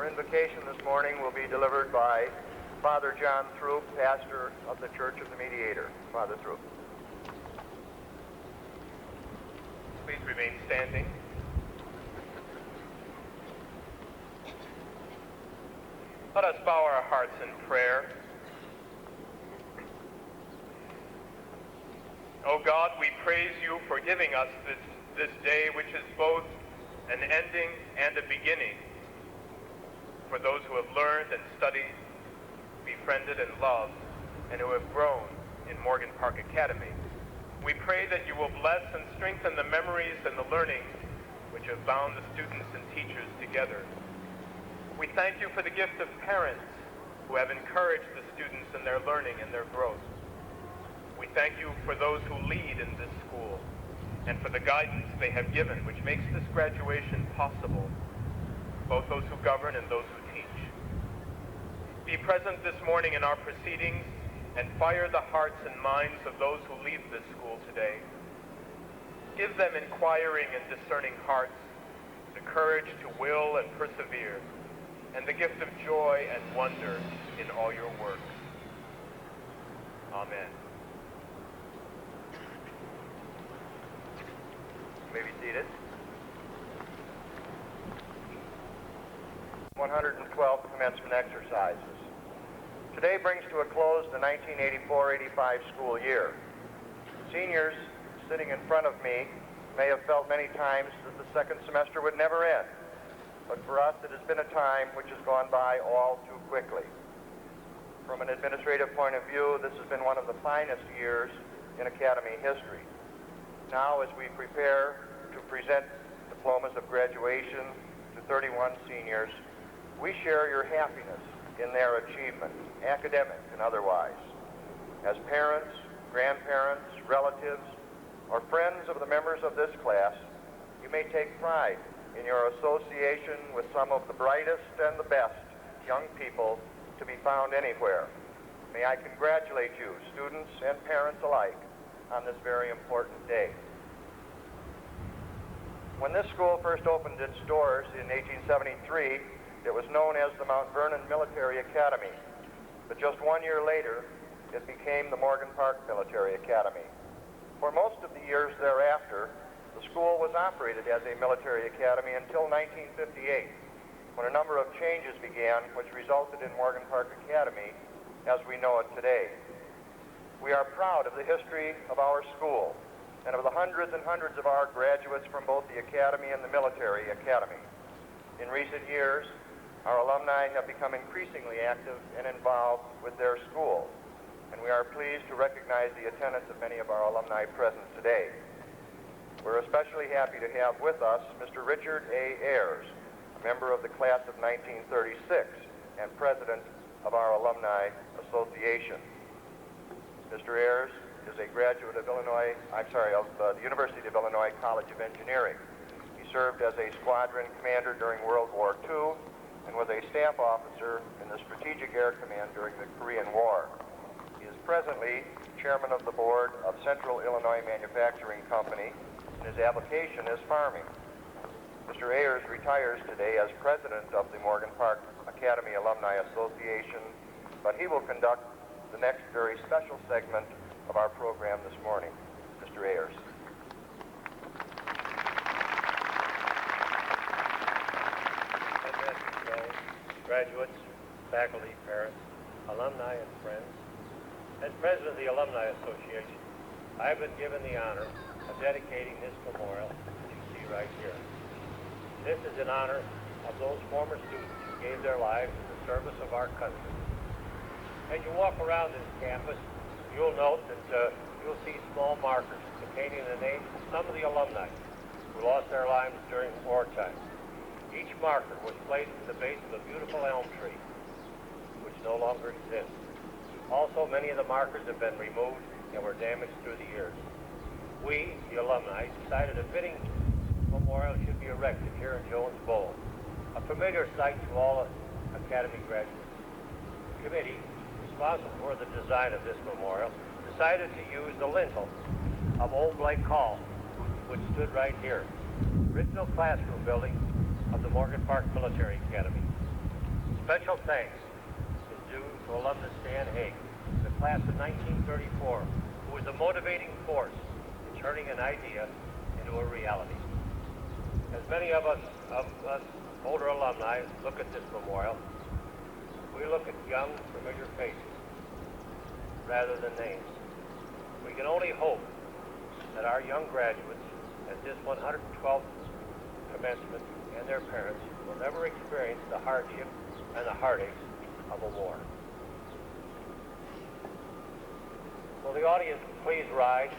Our invocation this morning will be delivered by Father John Throop, pastor of the Church of the Mediator. Father Throop. Please remain standing. Let us bow our hearts in prayer. O God, we praise you for giving us this day, which is both an ending and a beginning for those who have learned and studied, befriended and loved, and who have grown in Morgan Park Academy. We pray that you will bless and strengthen the memories and the learning which have bound the students and teachers together. We thank you for the gift of parents who have encouraged the students in their learning and their growth. We thank you for those who lead in this school and for the guidance they have given, which makes this graduation possible, both those who govern and those who teach. Be present this morning in our proceedings and fire the hearts and minds of those who leave this school today. Give them inquiring and discerning hearts, the courage to will and persevere, and the gift of joy and wonder in all your works. Amen. You may be seated. 112th commencement exercises. Today brings to a close the 1984-85 school year. Seniors sitting in front of me may have felt many times that the second semester would never end, but for us it has been a time which has gone by all too quickly. From an administrative point of view, this has been one of the finest years in Academy history. Now, as we prepare to present diplomas of graduation to 31 seniors, we share your happiness in their achievement, academic and otherwise. As parents, grandparents, relatives, or friends of the members of this class, you may take pride in your association with some of the brightest and the best young people to be found anywhere. May I congratulate you, students and parents alike, on this very important day. When this school first opened its doors in 1873, it was known as the Mount Vernon Military Academy, but just 1 year later, it became the Morgan Park Military Academy. For most of the years thereafter, the school was operated as a military academy until 1958, when a number of changes began which resulted in Morgan Park Academy as we know it today. We are proud of the history of our school and of the hundreds and hundreds of our graduates from both the academy and the military academy. In recent years, our alumni have become increasingly active and involved with their school, and we are pleased to recognize the attendance of many of our alumni present today. We're especially happy to have with us Mr. Richard A. Ayers, a member of the class of 1936 and president of our Alumni Association. Mr. Ayers is a graduate of the University of Illinois College of Engineering. He served as a squadron commander during World War II and was a staff officer in the Strategic Air Command during the Korean War. He is presently chairman of the board of Central Illinois Manufacturing Company, and his avocation is farming. Mr. Ayers retires today as president of the Morgan Park Academy Alumni Association, but he will conduct the next very special segment of our program this morning. Mr. Ayers. Graduates, faculty, parents, alumni, and friends. As president of the Alumni Association, I have been given the honor of dedicating this memorial that you see right here. This is in honor of those former students who gave their lives in the service of our country. As you walk around this campus, you'll note that you'll see small markers containing the names of some of the alumni who lost their lives during wartime. Each marker was placed at the base of a beautiful elm tree, which no longer exists. Also, many of the markers have been removed and were damaged through the years. We, the alumni, decided a fitting memorial should be erected here in Jones Bowl, a familiar sight to all Academy graduates. The committee responsible for the design of this memorial decided to use the lintel of Old Blake Hall, which stood right here, original classroom building of the Morgan Park Military Academy. Special thanks is due to alumnus Dan Haig, the class of 1934, who was a motivating force in turning an idea into a reality. As many of us older alumni look at this memorial, we look at young, familiar faces rather than names. We can only hope that our young graduates at this 112th commencement and their parents will never experience the hardship and the heartaches of a war. Will the audience please rise?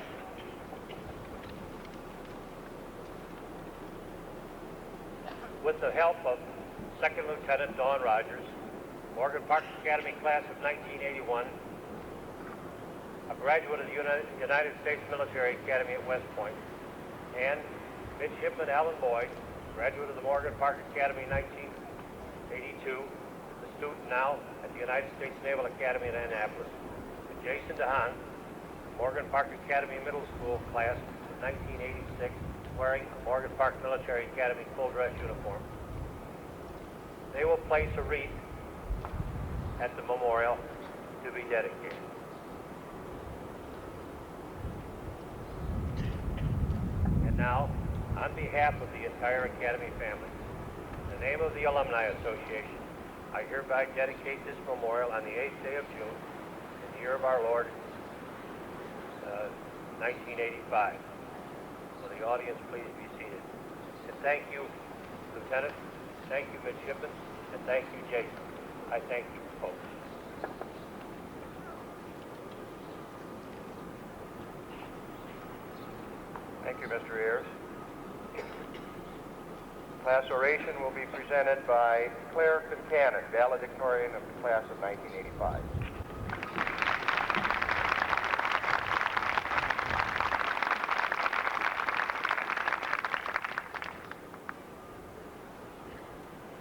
With the help of Second Lieutenant Don Rogers, Morgan Park Academy class of 1981, a graduate of the United States Military Academy at West Point, and Midshipman Alan Boyd, graduate of the Morgan Park Academy in 1982, a student now at the United States Naval Academy in Annapolis, and Jason DeHaan, Morgan Park Academy Middle School class of 1986, wearing a Morgan Park Military Academy full dress uniform. They will place a wreath at the memorial to be dedicated. And now, on behalf of the entire Academy family, in the name of the Alumni Association, I hereby dedicate this memorial on the 8th day of June, in the year of our Lord, 1985. Will the audience please be seated? And thank you, Lieutenant, thank you, Midshipman, and thank you, Jason. I thank you, folks. Thank you, Mr. Ayers. Class oration will be presented by Claire Concanon, valedictorian of the class of 1985.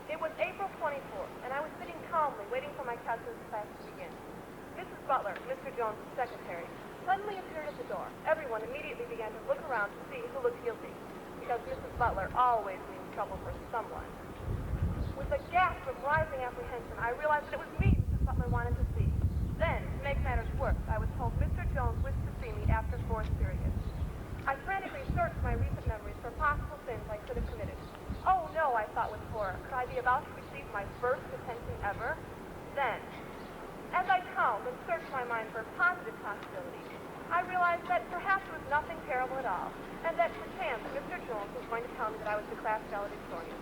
It was April 24th, and I was sitting calmly waiting for my calculus class to begin. Mrs. Butler, Mr. Jones' secretary, suddenly appeared at the door. Everyone immediately began to look around to see who looked guilty, because Mrs. Butler always means trouble for someone. With a gasp of rising apprehension, I realized that it was me Mrs. Butler wanted to see. Then, to make matters worse, I was told Mr. Jones wished to see me after fourth period. I frantically searched my recent memories for possible sins I could have committed. Oh no, I thought with horror, could I be about to receive my first detention ever? Then, as I calmed and searched my mind for a positive possibility, I realized that perhaps it was nothing terrible at all, and that perchance Mr. Jones was going to tell me that I was the class valedictorian.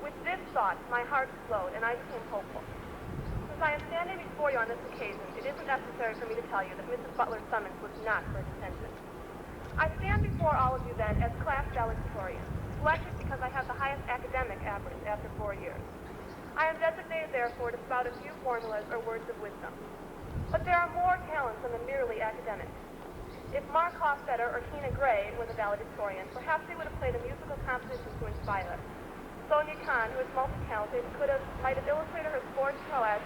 With this thought, my heart slowed, and I became hopeful. Since I am standing before you on this occasion, it isn't necessary for me to tell you that Mrs. Butler's summons was not for detention. I stand before all of you then as class valedictorian, selected because I have the highest academic average after 4 years. I am designated, therefore, to spout a few formulas or words of wisdom. But there are more talents than the merely academic. If Mark Hofstetter or Tina Gray were the valedictorian, perhaps they would have played a musical composition to inspire us. Sonia Khan, who is multi-talented, might have illustrated her sports prowess,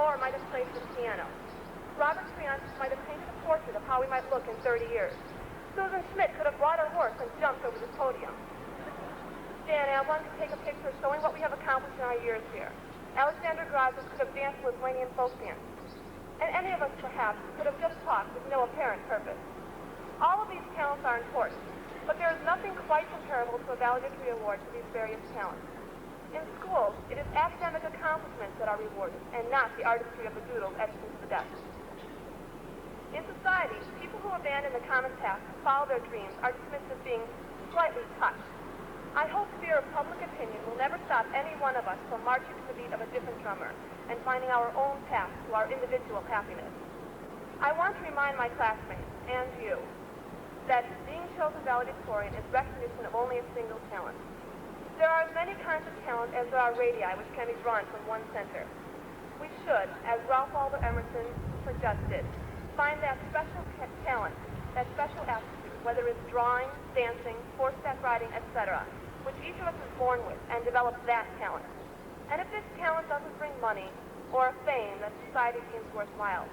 or might have played the piano. Robert Triant might have painted a portrait of how we might look in 30 years. Susan Schmidt could have brought her horse and jumped over the podium. Dan Ablon could take a picture showing what we have accomplished in our years here. Alexander Grazis could have danced Lithuanian folk dance. And any of us, perhaps, could have just talked with no apparent purpose. All of these talents are important, but there is nothing quite comparable to a valedictory award for these various talents. In schools, it is academic accomplishments that are rewarded, and not the artistry of the doodles etched into the desk. In society, people who abandon the common path to follow their dreams are dismissed as being slightly touched. I hope fear of public opinion will never stop any one of us from marching to the beat of a different drummer and finding our own path to our individual happiness. I want to remind my classmates, and you, that being chosen valedictorian is recognition of only a single talent. There are as many kinds of talent as there are radii which can be drawn from one center. We should, as Ralph Waldo Emerson suggested, find that special talent, that special aptitude, whether it's drawing, dancing, horseback riding, etc., which each of us is born with, and develop that talent. And if this talent doesn't bring money or a fame that society deems worthwhile,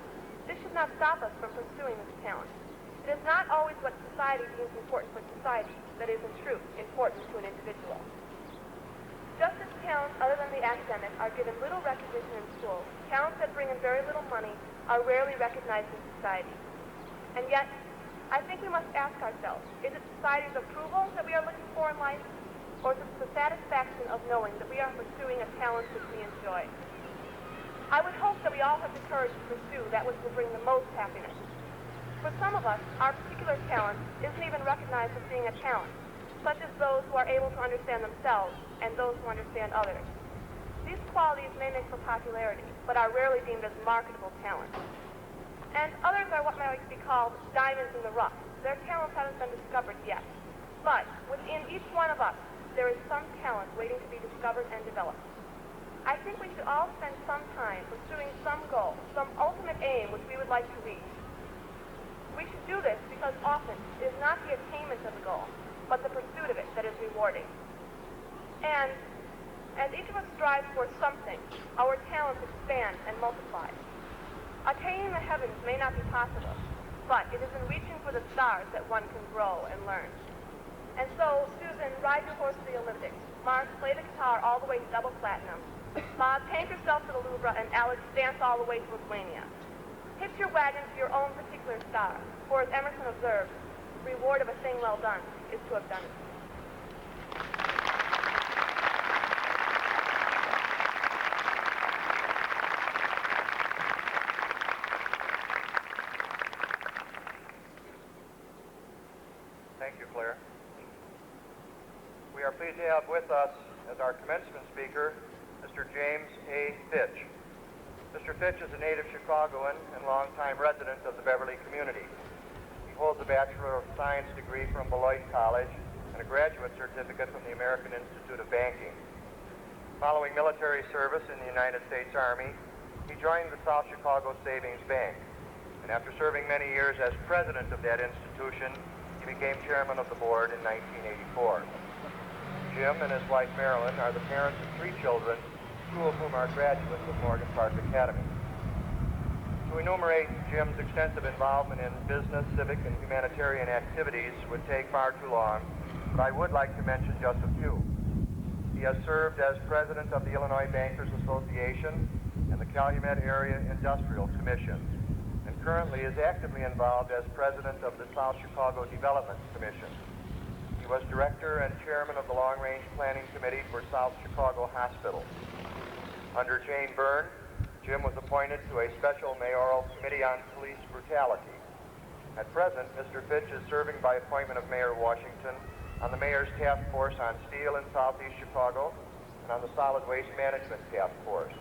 this should not stop us from pursuing this talent. It is not always what society deems important for society that is, in truth, important to an individual. Just as talents other than the academic are given little recognition in school, talents that bring in very little money, are rarely recognized in society. And yet, I think we must ask ourselves, is it society's approval that we are looking for in life, or is it the satisfaction of knowing that we are pursuing a talent which we enjoy? I would hope that we all have the courage to pursue that which will bring the most happiness. For some of us, our particular talent isn't even recognized as being a talent, such as those who are able to understand themselves and those who understand others. These qualities may make for popularity, but are rarely deemed as marketable talents. And others are what might be called diamonds in the rough. Their talents haven't been discovered yet. But within each one of us, there is some talent waiting to be discovered and developed. I think we should all spend some time pursuing some goal, some ultimate aim which we would like to reach. We should do this because often it is not the attainment of the goal, but the pursuit of it that is rewarding. And as each of us strives for something, our talents expand and multiply. Attaining the heavens may not be possible, but it is in reaching for the stars that one can grow and learn. And so, Susan, ride your horse to the Olympics. Mark, play the guitar all the way to double platinum. Bob, paint yourself to the Louvre, and Alex, dance all the way to Lithuania. Hitch your wagon to your own particular star, for as Emerson observed, the reward of a thing well done is to have done it. Thank you, Claire. We are pleased to have with us as our commencement speaker, Mr. James A. Fitch. Mr. Fitch is a native Chicagoan and longtime resident of the Beverly community. He holds a Bachelor of Science degree from Beloit College and a graduate certificate from the American Institute of Banking. Following military service in the United States Army, he joined the South Chicago Savings Bank, and after serving many years as president of that institution, he became chairman of the board in 1984. Jim and his wife Marilyn are the parents of 3 children, 2 of whom are graduates of Morgan Park Academy. To enumerate Jim's extensive involvement in business, civic, and humanitarian activities would take far too long, but I would like to mention just a few. He has served as president of the Illinois Bankers Association and the Calumet Area Industrial Commission, and currently is actively involved as president of the South Chicago Development Commission. He was director and chairman of the Long Range Planning Committee for South Chicago Hospital. Under Jane Byrne, Jim was appointed to a special mayoral committee on police brutality. At present, Mr. Fitch is serving by appointment of Mayor Washington on the mayor's task force on steel in southeast Chicago and on the solid waste management task force.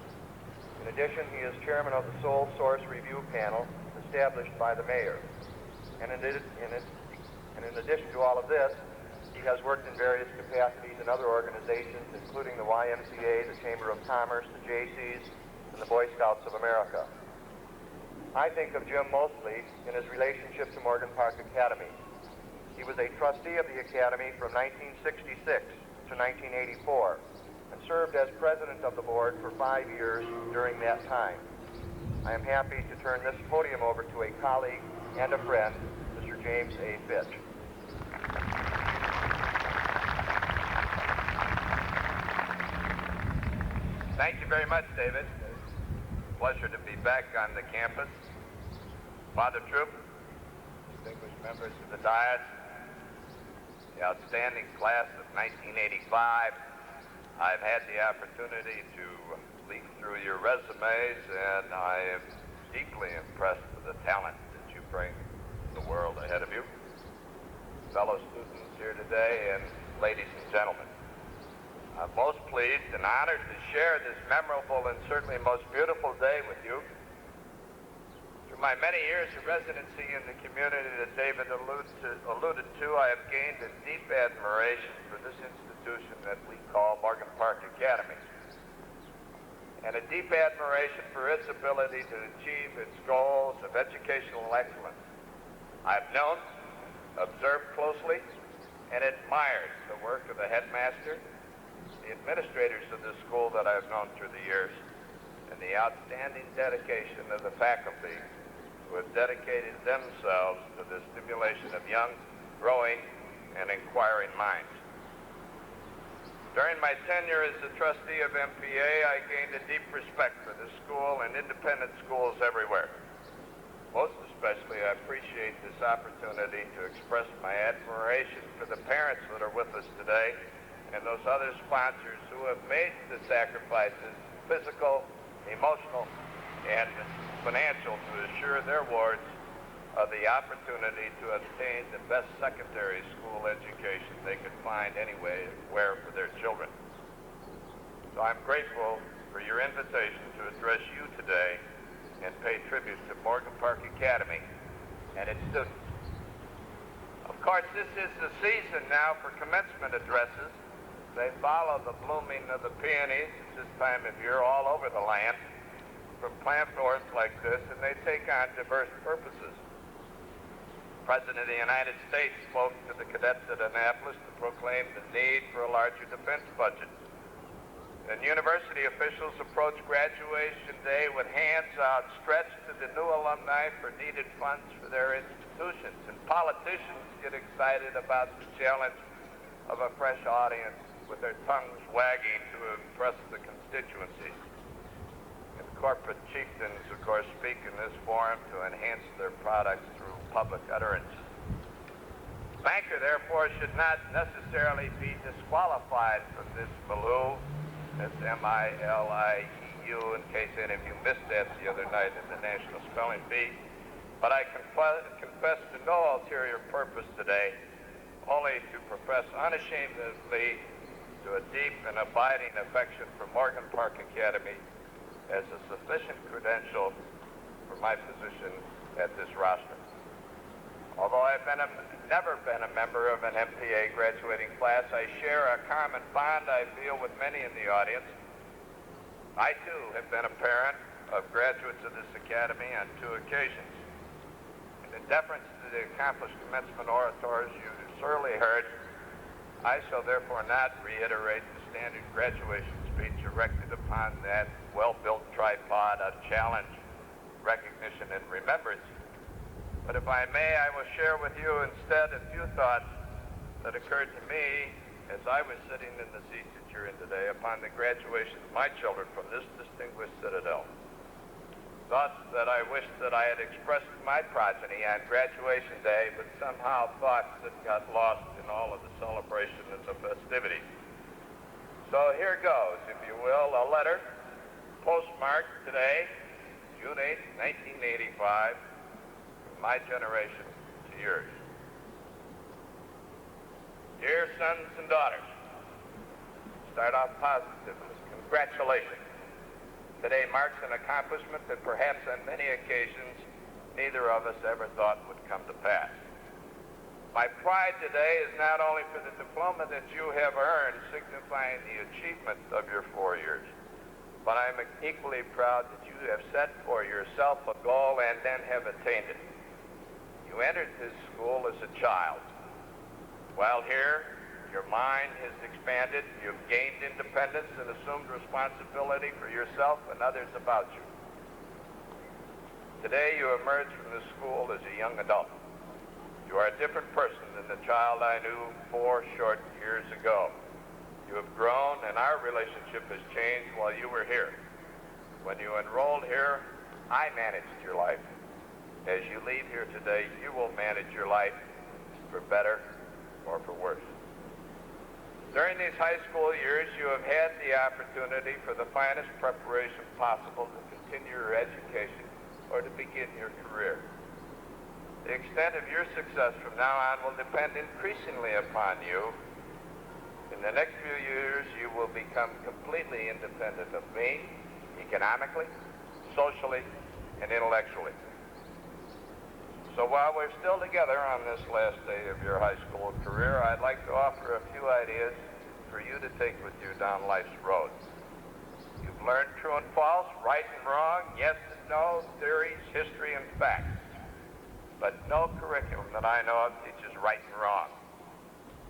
In addition, he is chairman of the sole source review panel established by the mayor. And in addition to all of this, he has worked in various capacities in other organizations, including the YMCA, the Chamber of Commerce, the Jaycees, and the Boy Scouts of America. I think of Jim mostly in his relationship to Morgan Park Academy. He was a trustee of the Academy from 1966 to 1984 and served as president of the board for 5 years during that time. I am happy to turn this podium over to a colleague and a friend, Mr. James A. Fitch. Thank you very much, David. Pleasure to be back on the campus. Father Troop, distinguished members of the Diet, the outstanding class of 1985. I've had the opportunity to leaf through your resumes, and I am deeply impressed with the talent that you bring to the world ahead of you. Fellow students here today, and ladies and gentlemen, I'm most pleased and honored to share this memorable and certainly most beautiful day with you. Through my many years of residency in the community that David alluded to, I have gained a deep admiration for this institution that we call Morgan Park Academy, and a deep admiration for its ability to achieve its goals of educational excellence. I've known, observed closely, and admired the work of the headmaster, the administrators of the school that I've known through the years, and the outstanding dedication of the faculty who have dedicated themselves to the stimulation of young, growing, and inquiring minds. During my tenure as the trustee of MPA, I gained a deep respect for this school and independent schools everywhere. Most especially, I appreciate this opportunity to express my admiration for the parents that are with us today and those other sponsors who have made the sacrifices, physical, emotional, and financial, to assure their wards of the opportunity to obtain the best secondary school education they could find anywhere for their children. So I'm grateful for your invitation to address you today and pay tribute to Morgan Park Academy and its students. Of course, this is the season now for commencement addresses. They follow the blooming of the peonies at this time of year all over the land from plant forests like this, and they take on diverse purposes. The President of the United States spoke to the cadets at Annapolis to proclaim the need for a larger defense budget. And university officials approach graduation day with hands outstretched to the new alumni for needed funds for their institutions. And politicians get excited about the challenge of a fresh audience with their tongues wagging to impress the constituency. And corporate chieftains, of course, speak in this forum to enhance their products through public utterance. Banker, therefore, should not necessarily be disqualified from this milieu. That's M-I-L-I-E-U, in case any of you missed that the other night in the National Spelling Bee. But I confess to no ulterior purpose today, only to profess unashamedly to a deep and abiding affection for Morgan Park Academy as a sufficient credential for my position at this rostrum. Although I've never been a member of an MPA graduating class, I share a common bond I feel with many in the audience. I, too, have been a parent of graduates of this academy on 2 occasions. In deference to the accomplished commencement orators you surely heard, I shall therefore not reiterate the standard graduation speech erected upon that well-built tripod of challenge, recognition, and remembrance. But if I may, I will share with you instead a few thoughts that occurred to me as I was sitting in the seat that you're in today upon the graduation of my children from this distinguished citadel. Thoughts that I wish that I had expressed to my progeny on graduation day, but somehow thoughts that got lost in all of the celebration and the festivities. So here goes, if you will, a letter postmarked today, June 8, 1985, from my generation to yours. Dear sons and daughters, start off positively. Congratulations. Today marks an accomplishment that perhaps on many occasions neither of us ever thought would come to pass. My pride today is not only for the diploma that you have earned, signifying the achievement of your 4 years, but I'm equally proud that you have set for yourself a goal and then have attained it. You entered this school as a child. While here, your mind has expanded, you've gained independence and assumed responsibility for yourself and others about you. Today, you emerge from this school as a young adult. You are a different person than the child I knew 4 short years ago. You have grown, and our relationship has changed while you were here. When you enrolled here, I managed your life. As you leave here today, you will manage your life for better or for worse. During these high school years, you have had the opportunity for the finest preparation possible to continue your education or to begin your career. The extent of your success from now on will depend increasingly upon you. In the next few years, you will become completely independent of me, economically, socially, and intellectually. So while we're still together on this last day of your high school career, I'd like to offer a few ideas for you to take with you down life's road. You've learned true and false, right and wrong, yes and no, theories, history, and facts. But no curriculum that I know of teaches right and wrong,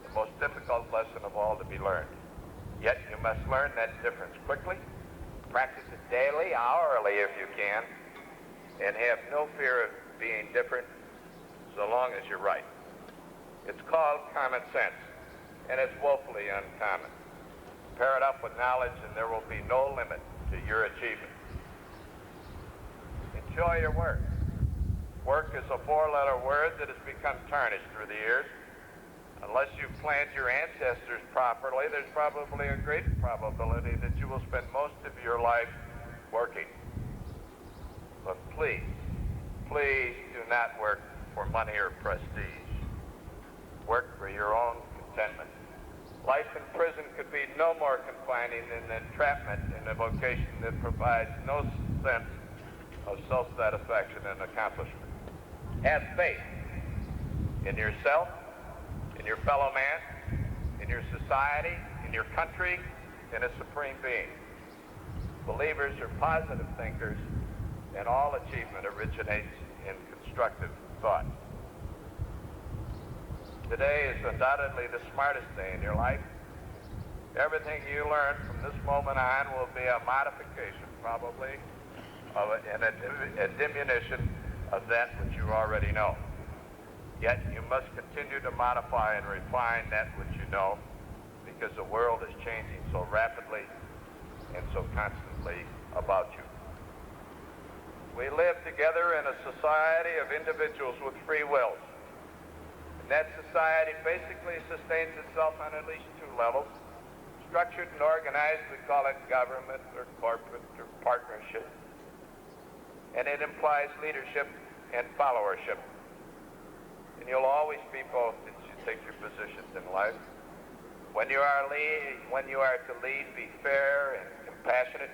the most difficult lesson of all to be learned. Yet you must learn that difference quickly, practice it daily, hourly if you can, and have no fear of being different so long as you're right. It's called common sense, and it's woefully uncommon. Pair it up with knowledge, and there will be no limit to your achievement. Enjoy your work. Work is a four-letter word that has become tarnished through the years. Unless you planned your ancestors properly, there's probably a great probability that you will spend most of your life working. But please, please do not work for money or prestige. Work for your own contentment. Life in prison could be no more confining than entrapment in a vocation that provides no sense of self-satisfaction and accomplishment. Have faith in yourself, in your fellow man, in your society, in your country, in a supreme being. Believers are positive thinkers, and all achievement originates in constructive thought. Today is undoubtedly the smartest day in your life. Everything you learn from this moment on will be a modification, probably, and a diminution of that which you already know. Yet you must continue to modify and refine that which you know, because the world is changing so rapidly and so constantly about you. We live together in a society of individuals with free wills. And that society basically sustains itself on at least two levels. Structured and organized, we call it government or corporate or partnership. And it implies leadership and followership. And you'll always be both as you take your positions in life. When you are to lead, be fair and compassionate.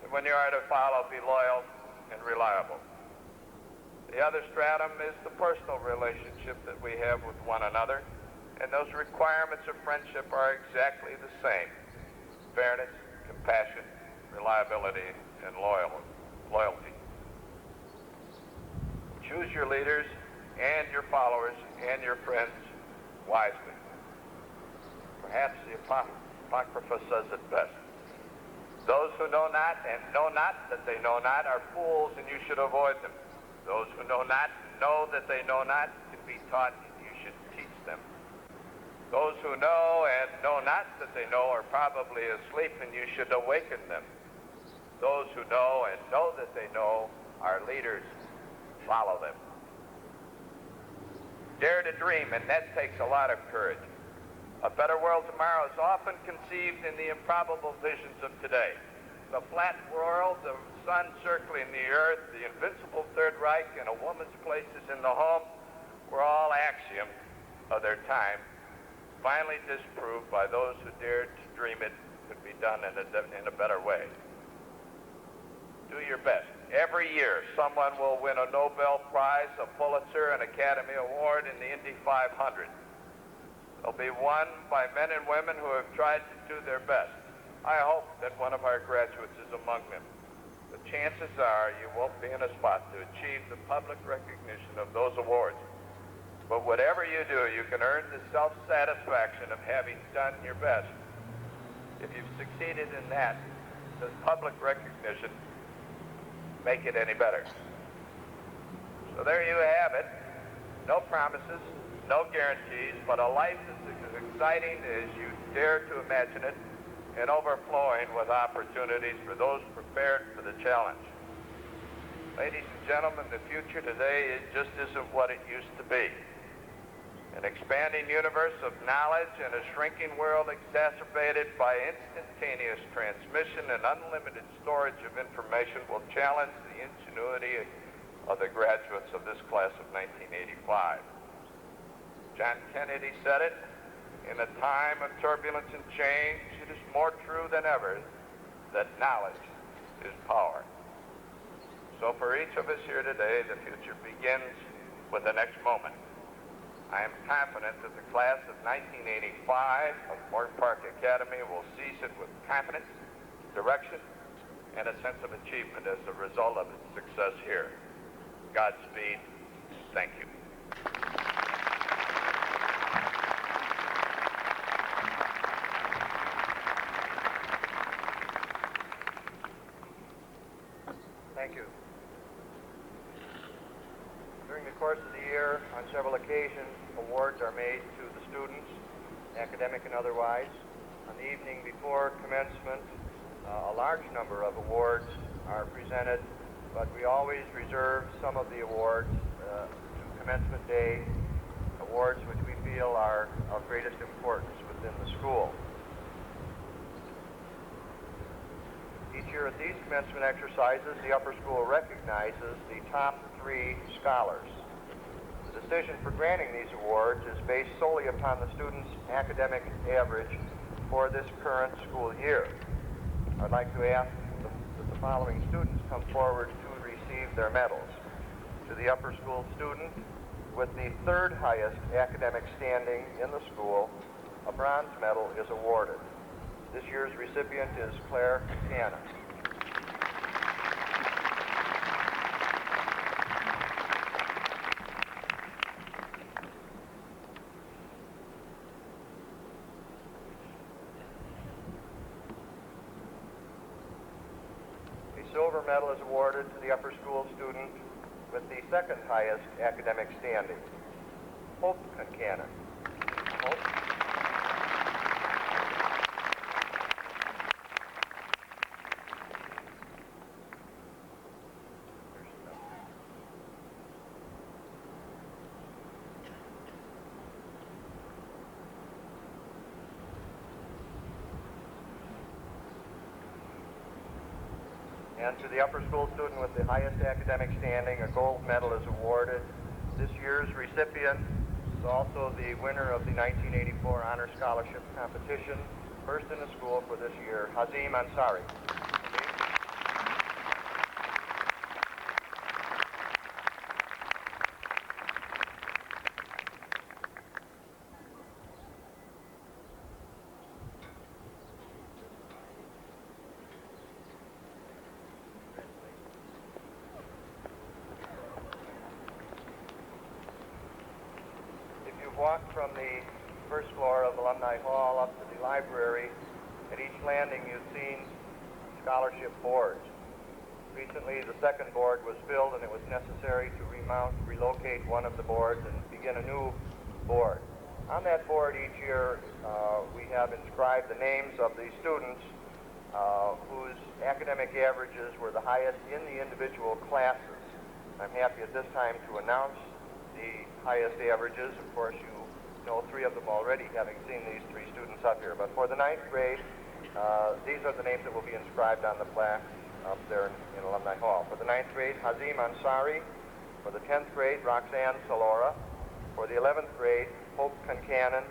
And when you are to follow, be loyal and reliable. The other stratum is the personal relationship that we have with one another, and those requirements of friendship are exactly the same. Fairness, compassion, reliability, and loyalty. Choose your leaders and your followers and your friends wisely. Perhaps the Apocrypha says it best. Those who know not and know not that they know not are fools, and you should avoid them. Those who know not know that they know not can be taught, and you should teach them. Those who know and know not that they know are probably asleep, and you should awaken them. Those who know and know that they know are leaders. Follow them. Dare to dream, and that takes a lot of courage. A better world tomorrow is often conceived in the improbable visions of today. The flat world, the sun circling the earth, the invincible Third Reich, and a woman's places in the home were all axioms of their time, finally disproved by those who dared to dream it could be done in a better way. Do your best. Every year, someone will win a Nobel Prize, a Pulitzer, an Academy Award in the Indy 500. They'll be won by men and women who have tried to do their best. I hope that one of our graduates is among them. The chances are you won't be in a spot to achieve the public recognition of those awards. But whatever you do, you can earn the self-satisfaction of having done your best. If you've succeeded in that, does public recognition make it any better? So there you have it. No promises, no guarantees, but a life that's as exciting as you dare to imagine it, and overflowing with opportunities for those prepared for the challenge. Ladies and gentlemen, the future today just isn't what it used to be. An expanding universe of knowledge and a shrinking world exacerbated by instantaneous transmission and unlimited storage of information will challenge the ingenuity of the graduates of this class of 1985. John Kennedy said it, in a time of turbulence and change, it is more true than ever that knowledge is power. So for each of us here today, the future begins with the next moment. I am confident that the class of 1985 of Moore Park Academy will seize it with confidence, direction, and a sense of achievement as a result of its success here. Godspeed. Thank you. Thank you. During the course of the year, on several occasions, awards are made to the students, academic and otherwise. On the evening before commencement, a large number of awards are presented, but we always reserve some of the awards to commencement day, awards which we feel are of greatest importance within the school. Each year at these commencement exercises, the upper school recognizes the top 3 scholars. The decision for granting these awards is based solely upon the student's academic average for this current school year. I'd like to ask that the following students come forward to receive their medals. To the upper school student with the 3rd highest academic standing in the school, a bronze medal is awarded. This year's recipient is Claire Cannon. A silver medal is awarded to the upper school student with the 2nd highest academic standing, Hope Cannon. Hope. And to the upper school student with the highest academic standing, a gold medal is awarded. This year's recipient is also the winner of the 1984 Honor Scholarship Competition, first in the school for this year, Hazim Ansari. Walked from the first floor of Alumni Hall up to the library. At each landing you've seen scholarship boards. Recently the 2nd board was filled and it was necessary to relocate one of the boards and begin a new board. On that board each year we have inscribed the names of the students whose academic averages were the highest in the individual classes. I'm happy at this time to announce the highest averages. Of course, you know 3 of them already, having seen these 3 students up here. But for the 9th grade, these are the names that will be inscribed on the plaque up there in Alumni Hall. For the 9th grade, Hazim Ansari. For the 10th grade, Roxanne Salora. For the 11th grade, Hope Concannon.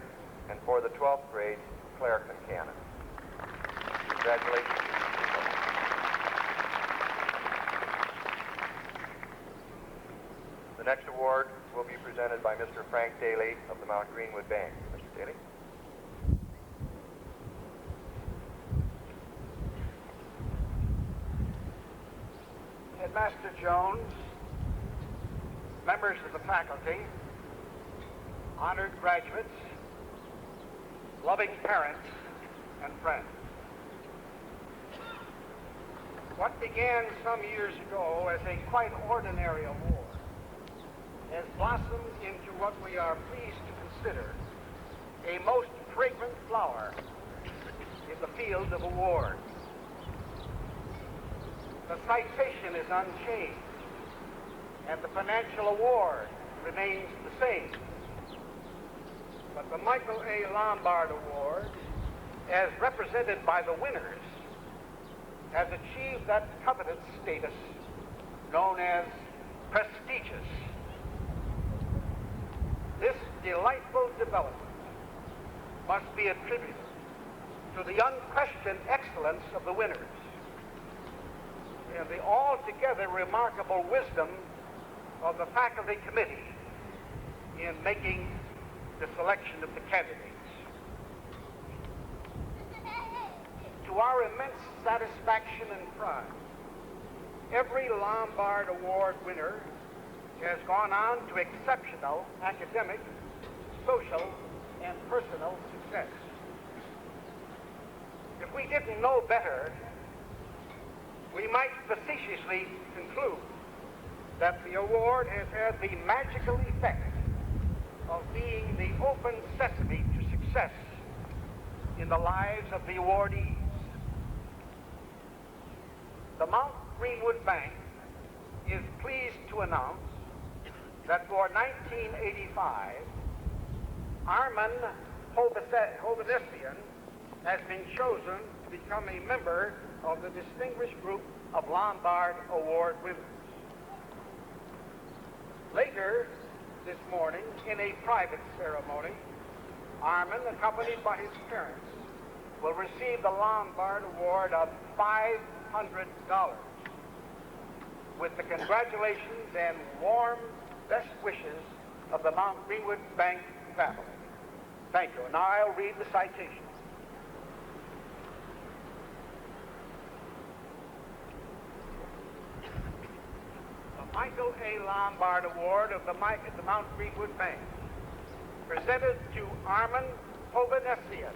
And for the 12th grade, Claire Concannon. Congratulations. The next award will be presented by Mr. Frank Daly of the Mount Greenwood Bank. Mr. Daly. Headmaster Jones, members of the faculty, honored graduates, loving parents, and friends. What began some years ago as a quite ordinary award has blossomed into what we are pleased to consider a most fragrant flower in the field of awards. The citation is unchanged, and the financial award remains the same. But the Michael A. Lombard Award, as represented by the winners, has achieved that coveted status known as prestigious. This delightful development must be attributed to the unquestioned excellence of the winners and the altogether remarkable wisdom of the faculty committee in making the selection of the candidates. To our immense satisfaction and pride, every Lombard Award winner has gone on to exceptional academic, social, and personal success. If we didn't know better, we might facetiously conclude that the award has had the magical effect of being the open sesame to success in the lives of the awardees. The Mount Greenwood Bank is pleased to announce that for 1985, Armin Hovhanessian has been chosen to become a member of the distinguished group of Lombard Award winners. Later this morning, in a private ceremony, Armin, accompanied by his parents, will receive the Lombard Award of $500 with the congratulations and warm best wishes of the Mount Greenwood Bank family. Thank you. And now I'll read the citation. The Michael A. Lombard Award of the Mount Greenwood Bank, presented to Armin Hovhanessian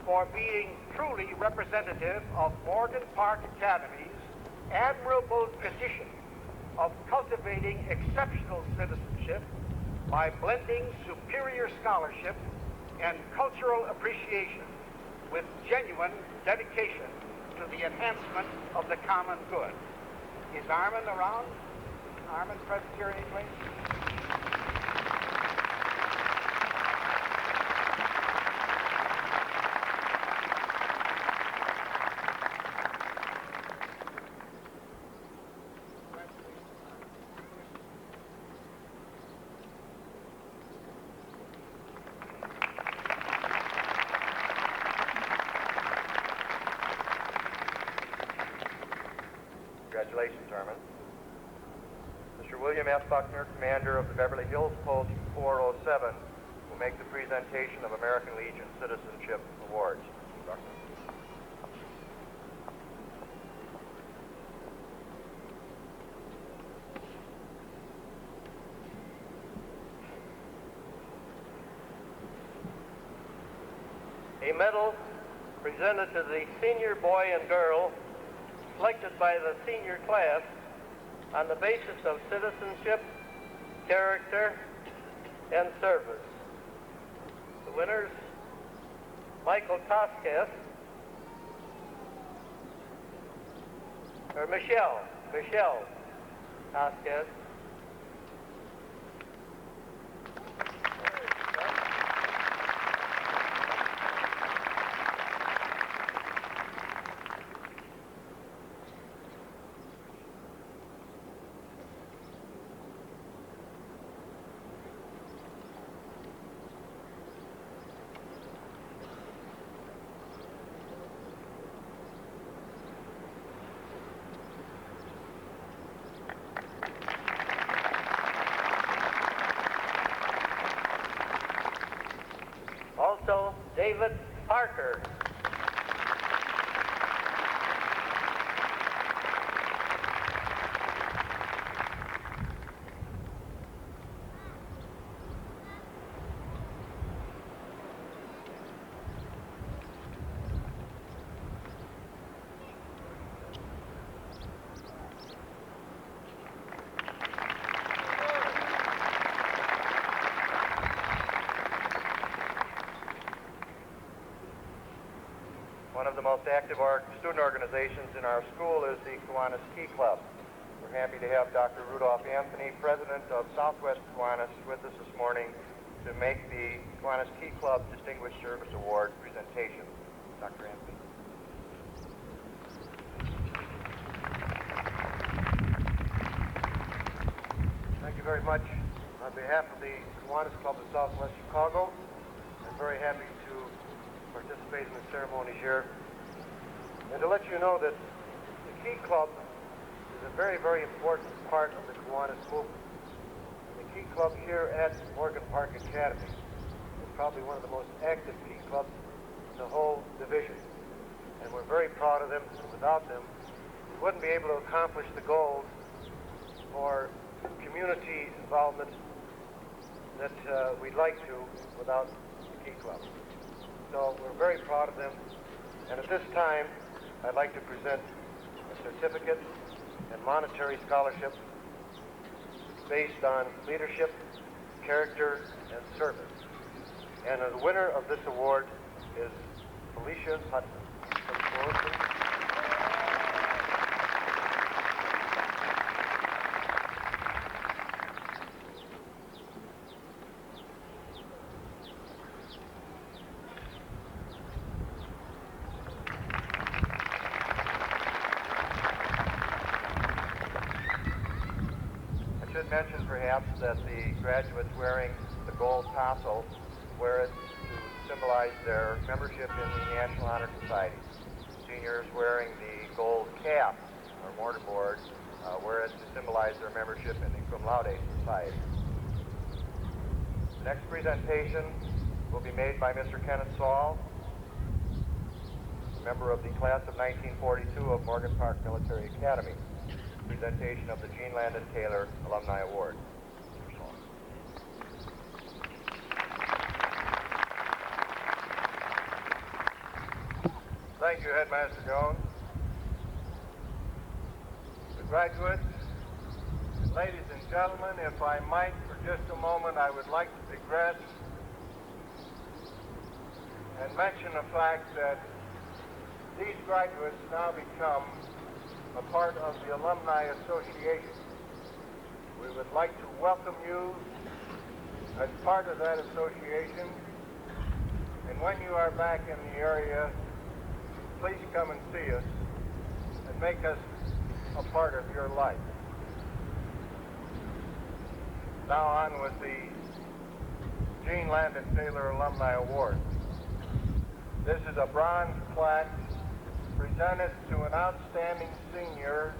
for being truly representative of Morgan Park Academy's admirable tradition of cultivating exceptional citizenship by blending superior scholarship and cultural appreciation with genuine dedication to the enhancement of the common good. Is Armin around? Armin, present here any place? Congratulations, Armin. Mr. William F. Buckner, commander of the Beverly Hills Post 407, will make the presentation of American Legion Citizenship Awards. Buckner. A medal presented to the senior boy and girl selected by the senior class on the basis of citizenship, character, and service. The winners, Michael Toscas, or Michelle Toscas. Also, David Parker. One of the most active student organizations in our school is the Kiwanis Key Club. We're happy to have Dr. Rudolph Anthony, president of Southwest Kiwanis, with us this morning to make the Kiwanis Key Club Distinguished Service Award presentation. Dr. Anthony. Thank you very much. On behalf of the Kiwanis Club of Southwest Chicago, I'm very happy to participate in the ceremonies here. And to let you know that the Key Club is a very, very important part of the Kiwanis movement. And the Key Club here at Morgan Park Academy is probably one of the most active Key clubs in the whole division. And we're very proud of them. And without them, we wouldn't be able to accomplish the goals for community involvement that we'd like to without the Key Club. So we're very proud of them. And at this time, I'd like to present a certificate and monetary scholarship based on leadership, character, and service. And the winner of this award is Felicia Hudson. Come forward, please. I should mention perhaps that the graduates wearing the gold tassel wear it to symbolize their membership in the National Honor Society. Seniors wearing the gold cap or mortarboard wear it to symbolize their membership in the Cum Laude Society. The next presentation will be made by Mr. Kenneth Saul, a member of the class of 1942 of Morgan Park Military Academy. Presentation of the Gene Landon Taylor Alumni Award. Thank you, Headmaster Jones. The graduates, ladies and gentlemen, if I might, for just a moment, I would like to digress and mention the fact that these graduates now become a part of the Alumni Association. We would like to welcome you as part of that association, and when you are back in the area, please come and see us and make us a part of your life. Now on with the Gene Landon Taylor Alumni Award. This is a bronze plaque presented to an outstanding senior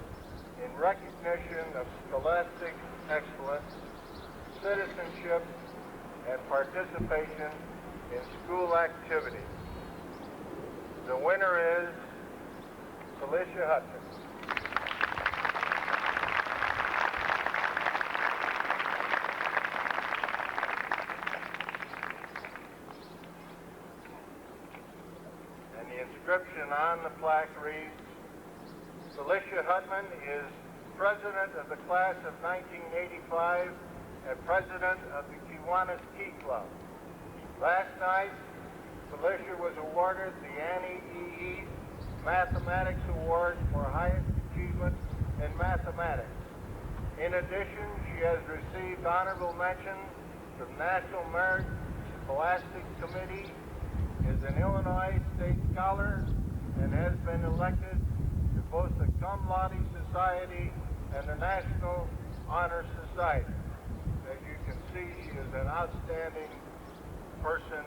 in recognition of scholastic excellence, citizenship, and participation in school activities. The winner is Felicia Hudson. And the inscription on the plaque reads, Felicia Hudman is president of the class of 1985 and president of the Kiwanis Key Club. Last night, Felicia was awarded the Annie E. East Mathematics Award for highest achievement in mathematics. In addition, she has received honorable mention from National Merit Scholastic Committee, is an Illinois State Scholar, and has been elected to both the Cum Laude Society and the National Honor Society. As you can see, she is an outstanding person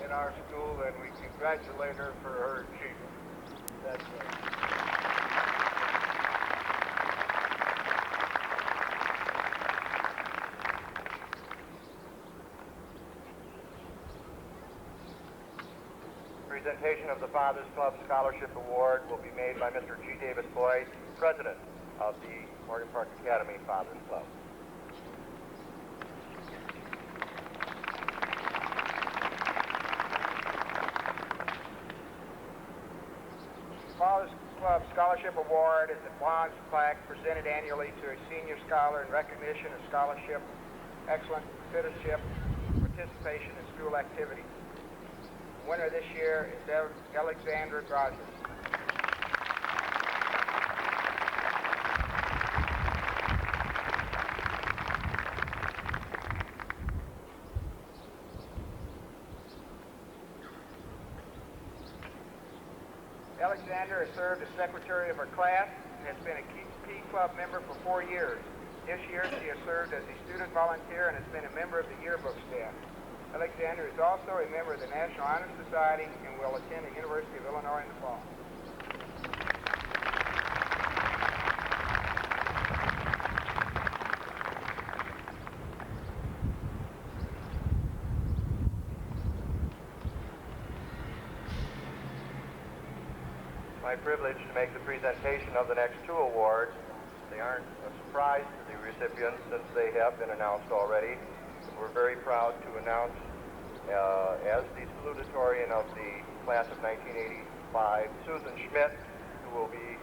in our school, and we congratulate her for her achievement. That's right. Presentation of the Fathers Club Scholarship Award will be made by Mr. G. Davis Boyd, President of the Morgan Park Academy Fathers Club. Fathers Club Scholarship Award is a bronze plaque presented annually to a senior scholar in recognition of scholarship, excellent citizenship, participation in school activities. The winner this year is Alexandra Grazias. Alexander has served as secretary of her class and has been a Key Club member for 4 years. This year she has served as a student volunteer and has been a member of the yearbook staff. Alexander is also a member of the National Honor Society and will attend the University of Illinois in the fall. My privilege to make the presentation of the next 2 awards. They aren't a surprise to the recipients since they have been announced already. We're very proud to announce as the salutatorian of the class of 1985, Susan Schmidt, who will be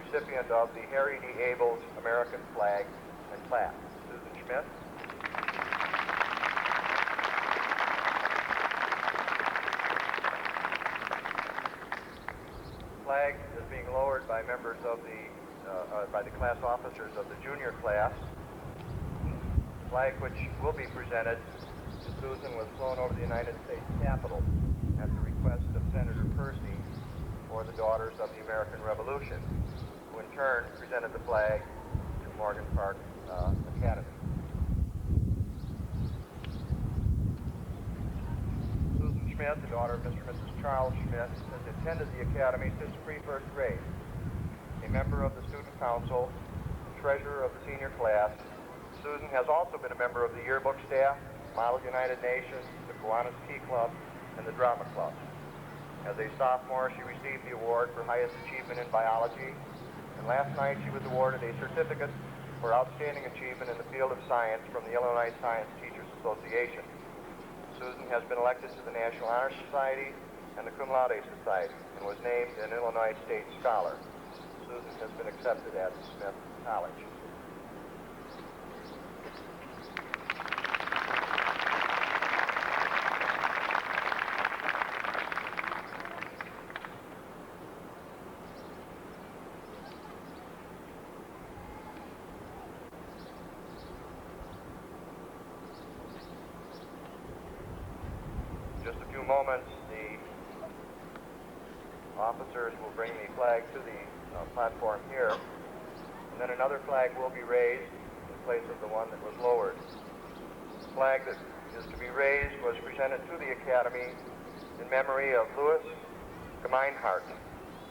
recipient of the Harry D. Abels American Flag and Plaque. Susan Schmidt. flag is being lowered by members of by the class officers of the junior class. The flag which will be presented to Susan was flown over the United States Capitol at the request of Senator Percy for the Daughters of the American Revolution, who in turn presented the flag to Morgan Park Academy. Susan Schmidt, the daughter of Mr. and Mrs. Charles Schmidt, has attended the academy since pre-first grade. A member of the student council, treasurer of the senior class, Susan has also been a member of the yearbook staff, Model United Nations, the Kiwanis Tea Club, and the Drama Club. As a sophomore, she received the award for highest achievement in biology, and last night she was awarded a certificate for outstanding achievement in the field of science from the Illinois Science Teachers Association. Susan has been elected to the National Honor Society and the Cum Laude Society and was named an Illinois State Scholar. Susan has been accepted at Smith College. Just a few moments, the officers will bring the flag to the platform here, and then another flag will be raised in place of the one that was lowered. The flag that is to be raised was presented to the Academy in memory of Louis Gemeinhardt,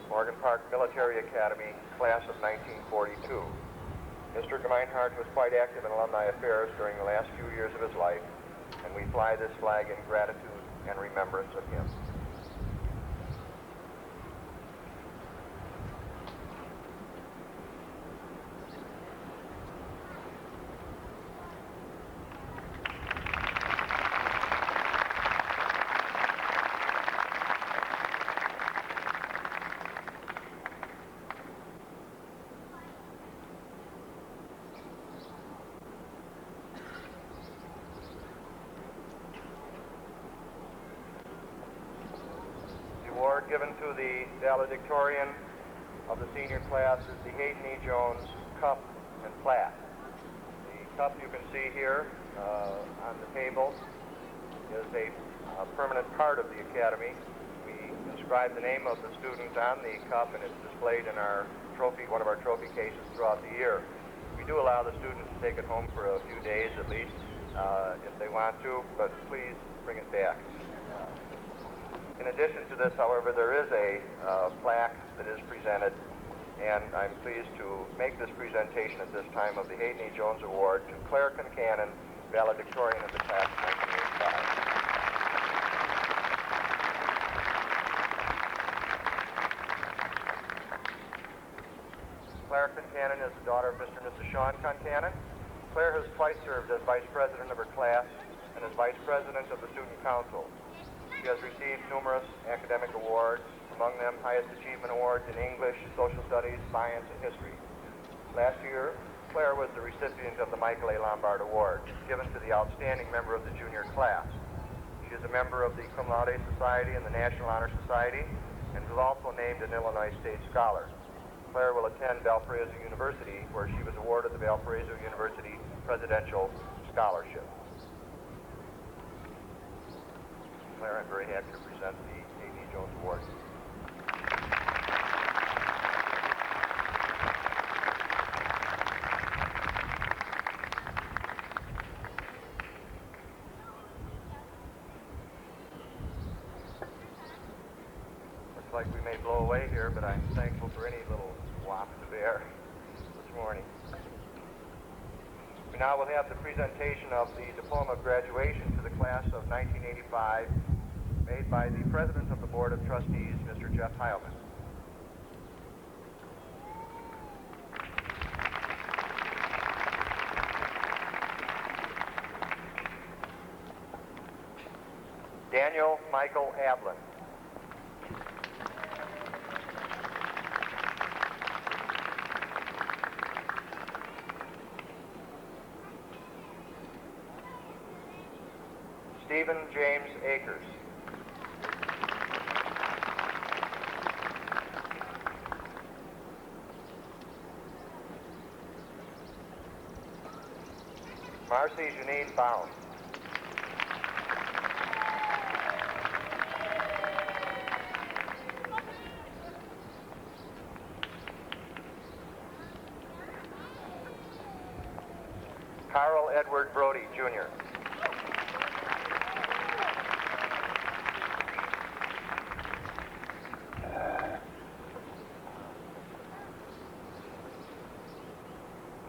Morgan Park Military Academy, class of 1942. Mr. Gemeinhardt was quite active in alumni affairs during the last few years of his life, and we fly this flag in gratitude and remembrance of him. Given to the valedictorian of the senior class is the Hayden E. Jones Cup and Plaque. The cup you can see here on the table is a permanent part of the Academy. We inscribe the name of the student on the cup, and it's displayed in our trophy, one of our trophy cases throughout the year. We do allow the students to take it home for a few days at least if they want to, but please bring it back. In addition to this, however, there is a plaque that is presented, and I'm pleased to make this presentation at this time of the Hayden E. Jones Award to Claire Concannon, valedictorian of the class of 1985. Claire Concannon is the daughter of Mr. and Mrs. Sean Concannon. Claire has twice served as vice president of her class and as vice president of the student council. She has received numerous academic awards, among them highest achievement awards in English, social studies, science, and history. Last year, Claire was the recipient of the Michael A. Lombard Award, given to the outstanding member of the junior class. She is a member of the Cum Laude Society and the National Honor Society, and was also named an Illinois State Scholar. Claire will attend Valparaiso University, where she was awarded the Valparaiso University Presidential Scholarship. Claire, I'm very happy to present the A.D. Jones Award. Looks like we may blow away here, but I'm thankful for any little waft of air this morning. We now will have the presentation of the diploma of graduation to the class of 1985, made by the President of the Board of Trustees, Mr. Jeff Heilman. Daniel Michael Ablin. Stephen James Akers. Marcy Janine Bound. Carl Edward Brody, Jr.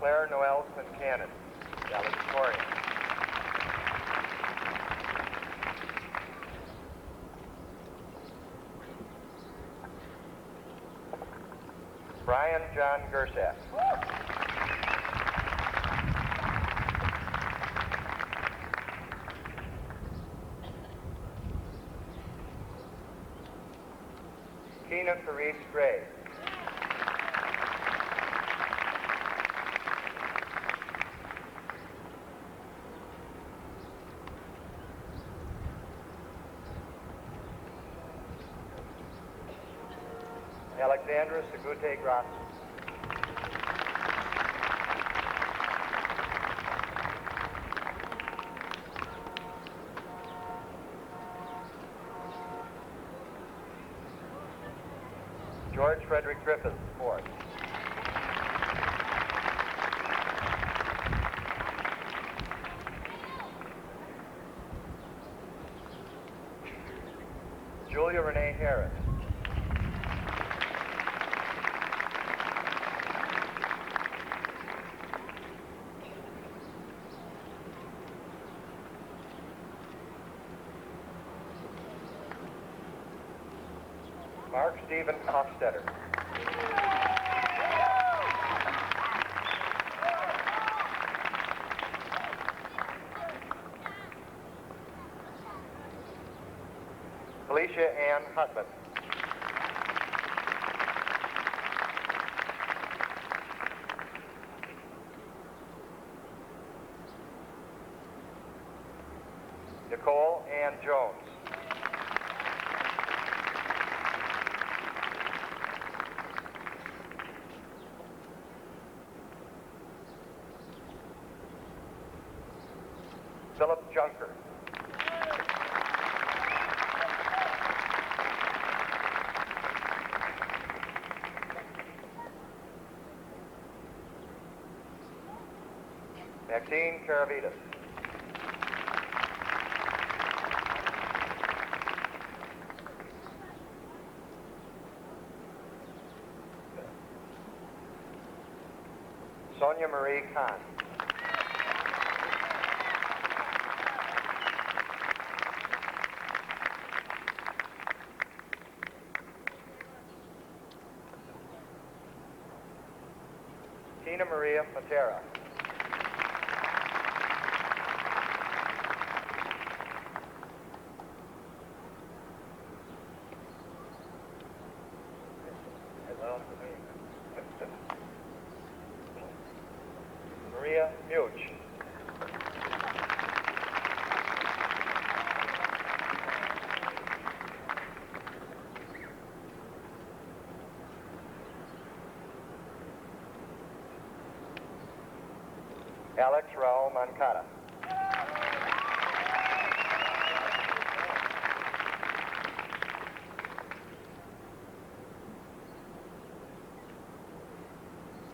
Claire Noel Quincannon, valedictorian. Brian John Gersak. Tina Therese Gray. Alexandra Segute Grassi. George Frederick Griffith, fourth. Julia Renee Harris. Mark Stephen Hofstetter. Felicia Ann Hutman. Nicole Ann Jones. Philip Junker. Maxine Karavitas. Sonia Marie Kahn. Tina Maria Matera. Maria Much. Alex Raul Mancada.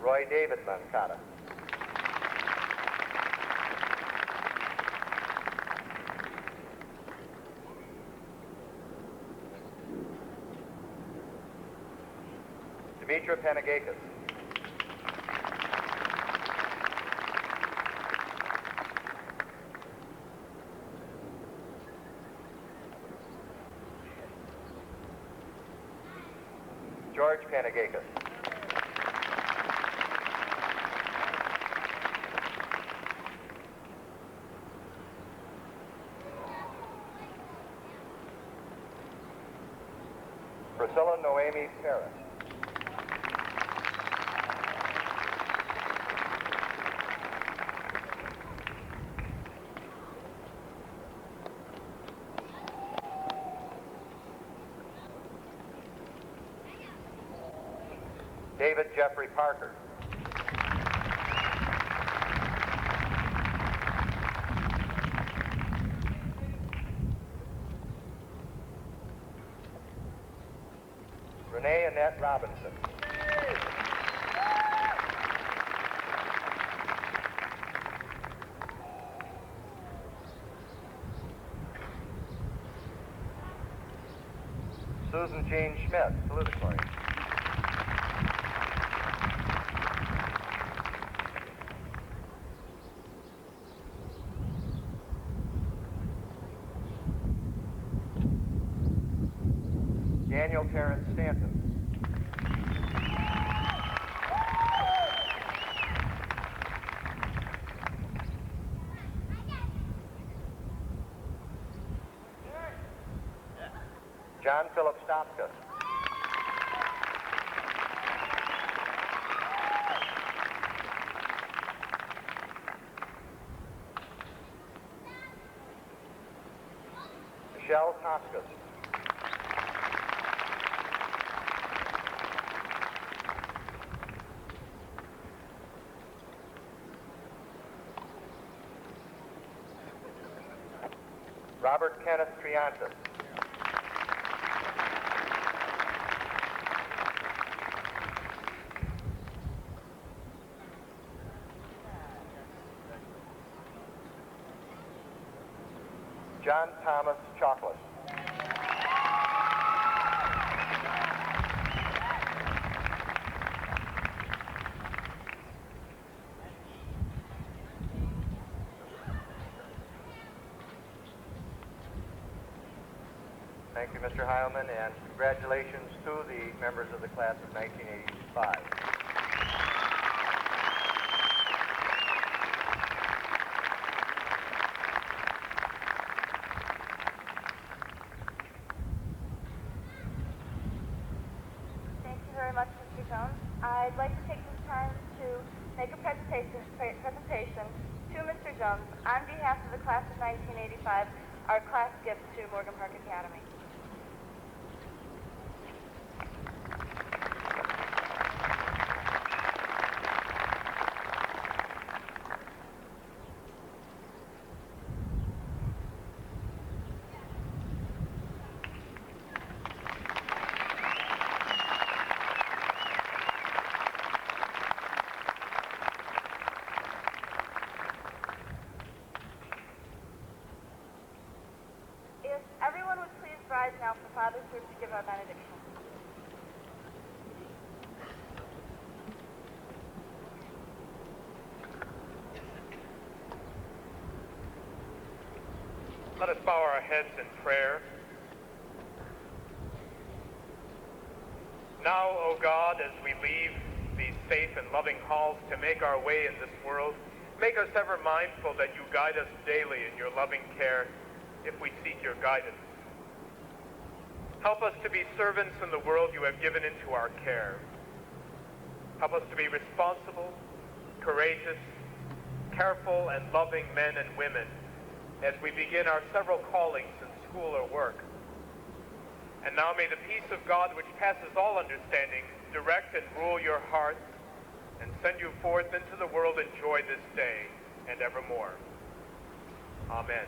Roy David Mancada. Dimitra Panagakis. George Panagakis. Priscilla Noemi Paris. David Jeffrey Parker. Renee Annette Robinson. Susan Jean Schmidt, salutatorian. Daniel Terrence Stanton. John Philip Stopka. Michelle Toscas. Robert Kenneth Triantis. John Thomas Chockless. Thank you, Mr. Heilman, and congratulations to the members of the class of 1985. Thank you very much, Mr. Jones. I'd like to take this time to make a presentation to Mr. Jones on behalf of the class of 1985, our class gift to Morgan Park Academy. If everyone would please rise now for Father Troop to give our benediction. Let us bow our heads in prayer. Now, O God, as we leave these safe and loving halls to make our way in this world, make us ever mindful that you guide us daily in your loving care if we seek your guidance. Help us to be servants in the world you have given into our care. Help us to be responsible, courageous, careful, and loving men and women as we begin our several callings in school or work. And now may the peace of God, which passes all understanding, direct and rule your hearts and send you forth into the world in joy this day and evermore. Amen.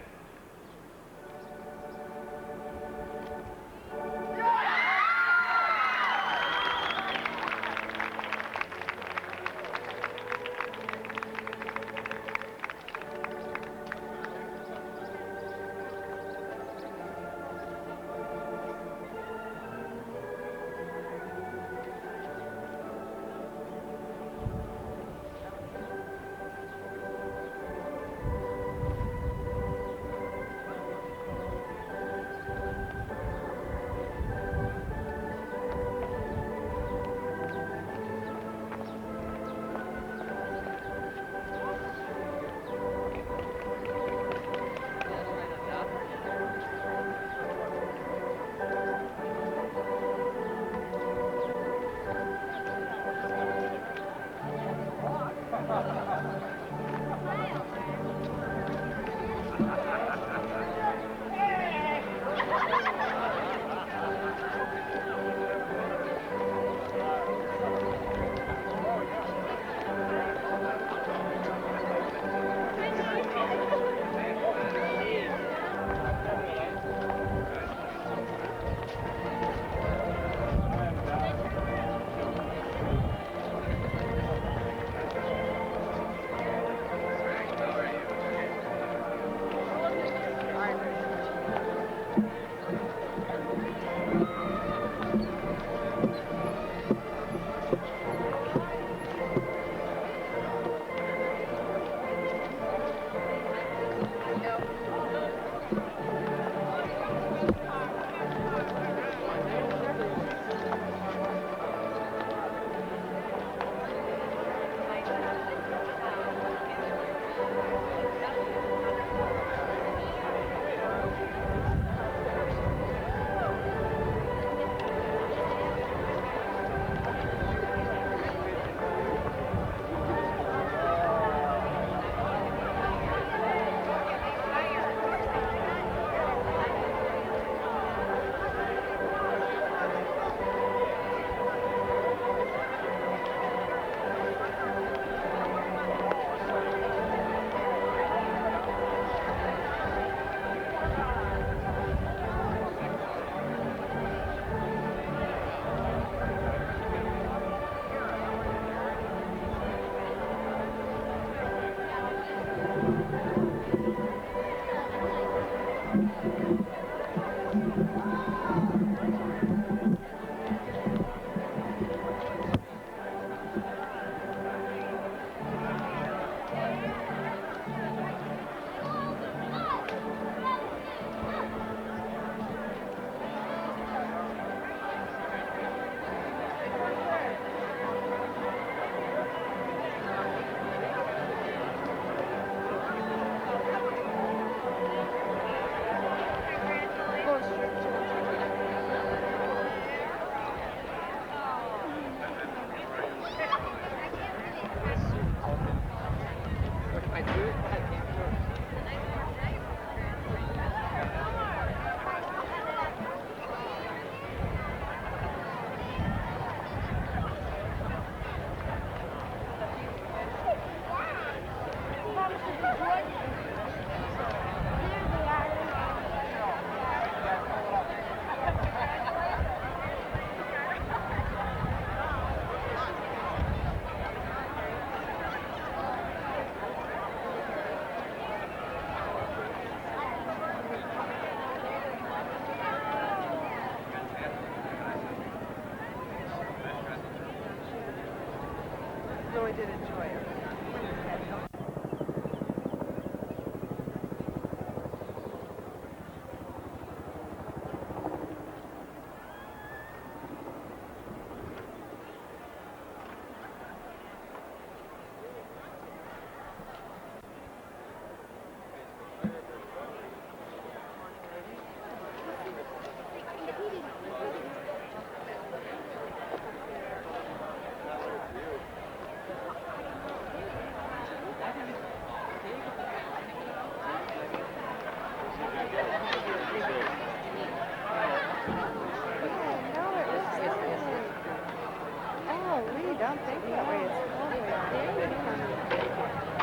really did enjoy it.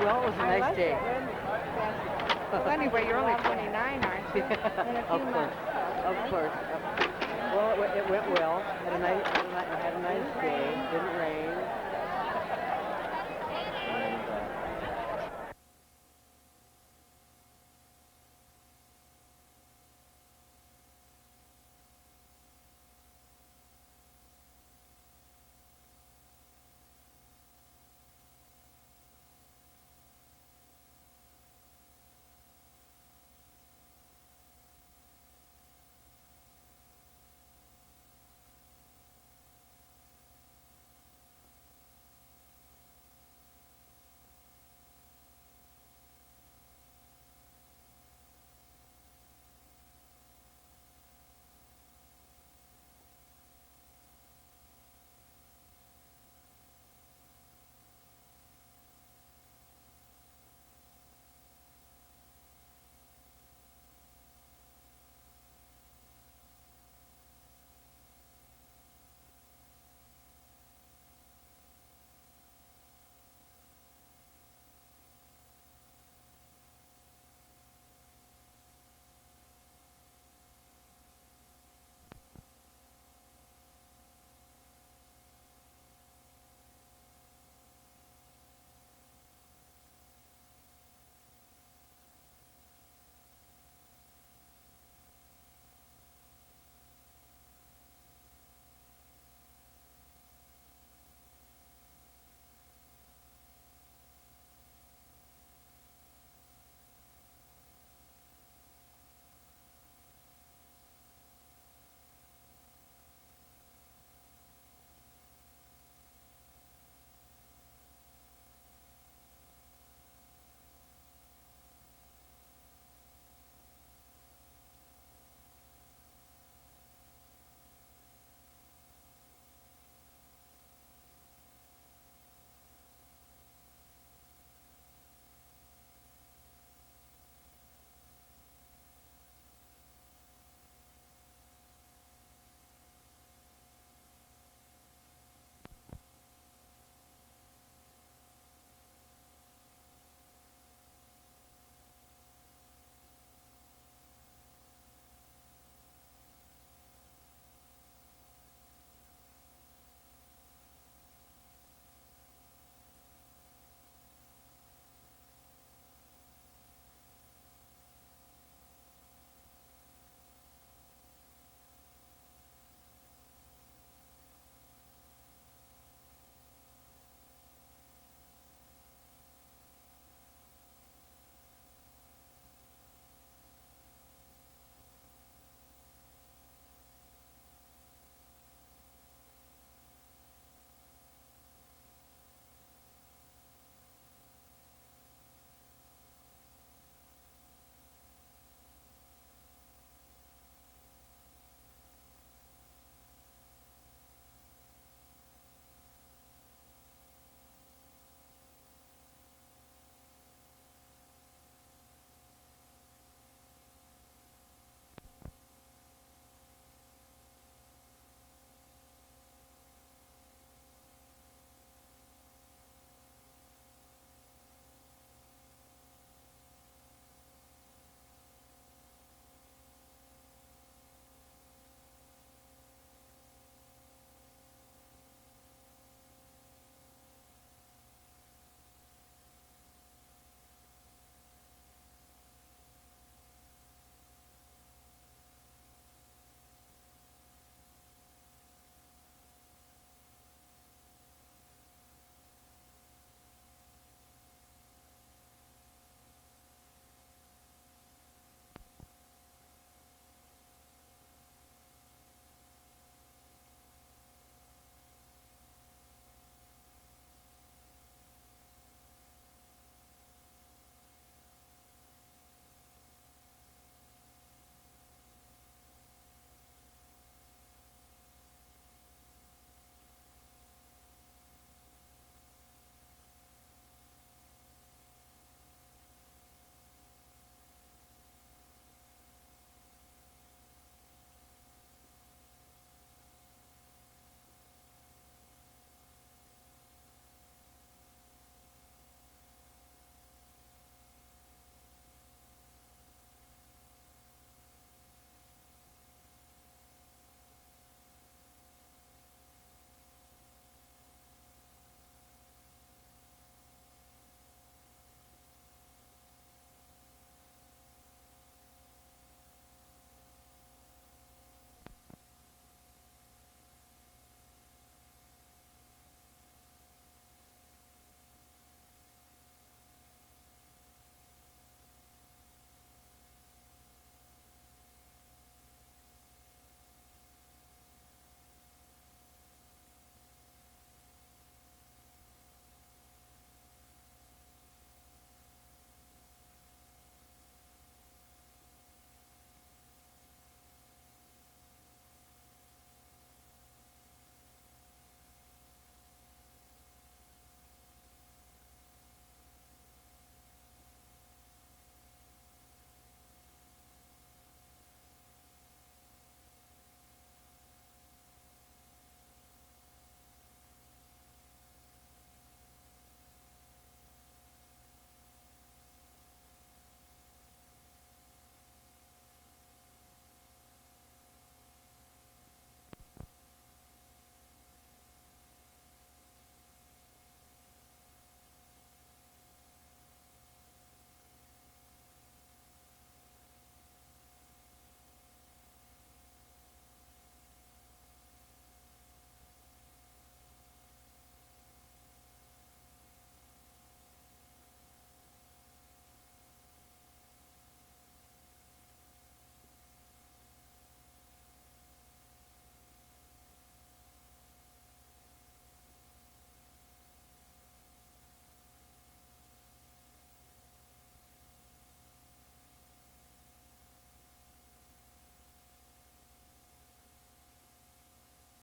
Well, it was a nice day. Well, anyway, you're only 29, aren't you? Of course. Well, it went well. Had a